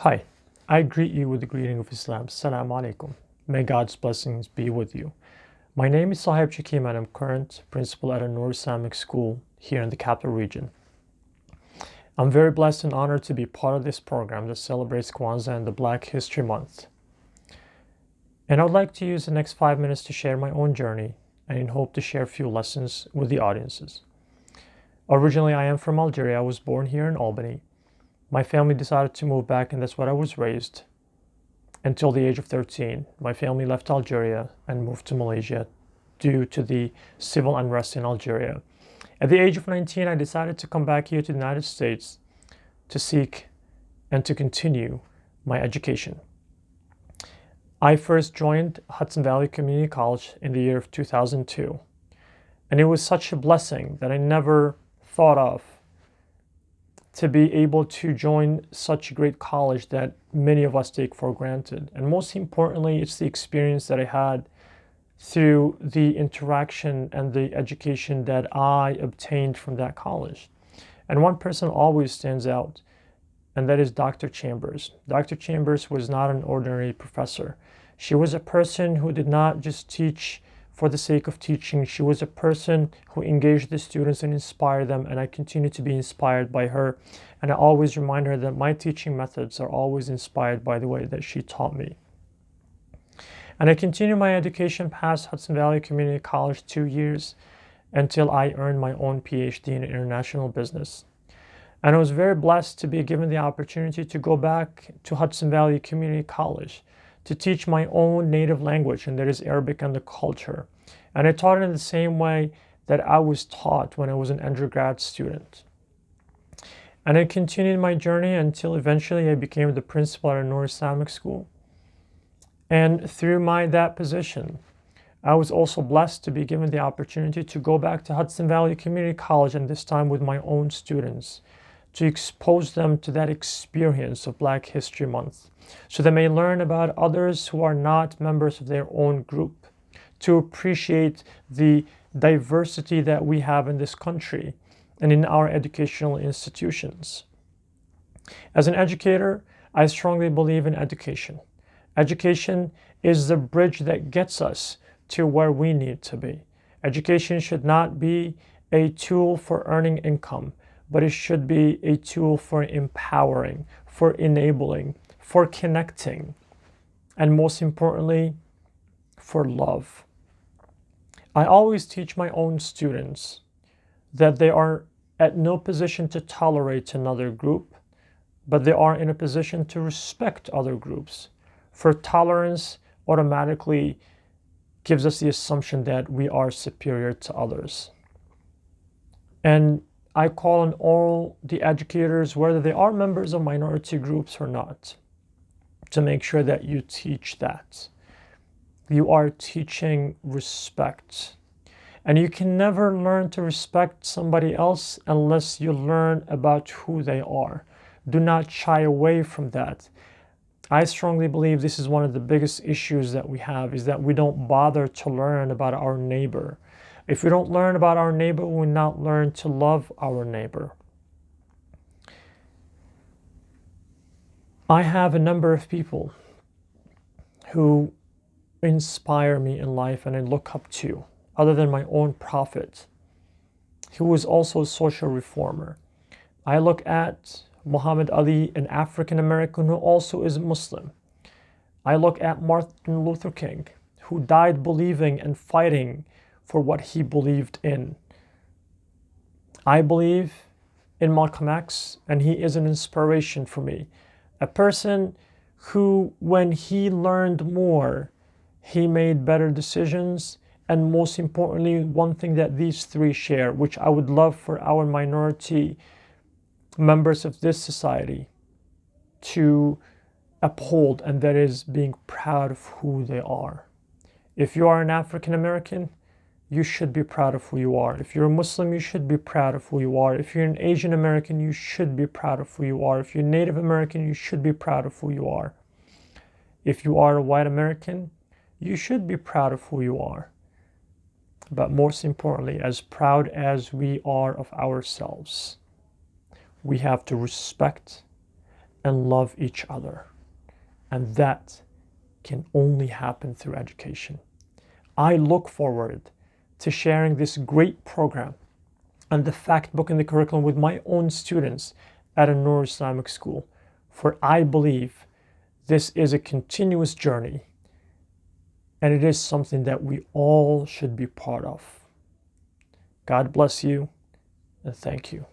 Hi, I greet you with the greeting of Islam. Assalamu alaikum. May God's blessings be with you. My name is Sahib Chakim and I'm current principal at a Noor Islamic school here in the capital region. I'm very blessed and honored to be part of this program that celebrates Kwanzaa and the Black History Month. And I'd like to use the next 5 minutes to share my own journey and in hope to share a few lessons with the audiences. Originally, I am from Algeria. I was born here in Albany. My family decided to move back, and that's what I was raised until the age of 13. My family left Algeria and moved to Malaysia due to the civil unrest in Algeria. At the age of 19, I decided to come back here to the United States to seek and to continue my education. I first joined Hudson Valley Community College in the year of 2002, and it was such a blessing that I never thought of to be able to join such a great college that many of us take for granted. And most importantly, it's the experience that I had through the interaction and the education that I obtained from that college. And one person always stands out, and that is Dr. Chambers. Dr. Chambers was not an ordinary professor. She was a person who did not just teach for the sake of teaching. She was a person who engaged the students and inspired them, and I continue to be inspired by her. And I always remind her that my teaching methods are always inspired by the way that she taught me. And I continued my education past Hudson Valley Community College 2 years until I earned my own PhD in international business. And I was very blessed to be given the opportunity to go back to Hudson Valley Community College to teach my own native language, and that is Arabic and the culture. And I taught it in the same way that I was taught when I was an undergrad student. And I continued my journey until eventually I became the principal at a Noor Islamic school. And through that position, I was also blessed to be given the opportunity to go back to Hudson Valley Community College, and this time with my own students, to expose them to that experience of Black History Month, so they may learn about others who are not members of their own group, to appreciate the diversity that we have in this country and in our educational institutions. As an educator, I strongly believe in education. Education is the bridge that gets us to where we need to be. Education should not be a tool for earning income, but it should be a tool for empowering, for enabling, for connecting, and most importantly, for love. I always teach my own students that they are at no position to tolerate another group, but they are in a position to respect other groups. For tolerance automatically gives us the assumption that we are superior to others. And I call on all the educators, whether they are members of minority groups or not, to make sure that you teach that. You are teaching respect. And you can never learn to respect somebody else unless you learn about who they are. Do not shy away from that. I strongly believe this is one of the biggest issues that we have, is that we don't bother to learn about our neighbor. If we don't learn about our neighbor, we will not learn to love our neighbor. I have a number of people who inspire me in life and I look up to, other than my own prophet, who was also a social reformer. I look at Muhammad Ali, an African American who also is Muslim. I look at Martin Luther King, who died believing and fighting for what he believed in. I believe in Malcolm X, and he is an inspiration for me. A person who, when he learned more, he made better decisions. And most importantly, one thing that these three share, which I would love for our minority members of this society to uphold, and that is being proud of who they are. If you are an African American, you should be proud of who you are. If you're a Muslim, you should be proud of who you are. If you're an Asian American, you should be proud of who you are. If you're Native American, you should be proud of who you are. If you are a white American, you should be proud of who you are. But most importantly, as proud as we are of ourselves, we have to respect and love each other. And that can only happen through education. I look forward to sharing this great program and the fact book and the curriculum with my own students at a Noor Islamic school, for I believe this is a continuous journey and it is something that we all should be part of. God bless you and thank you.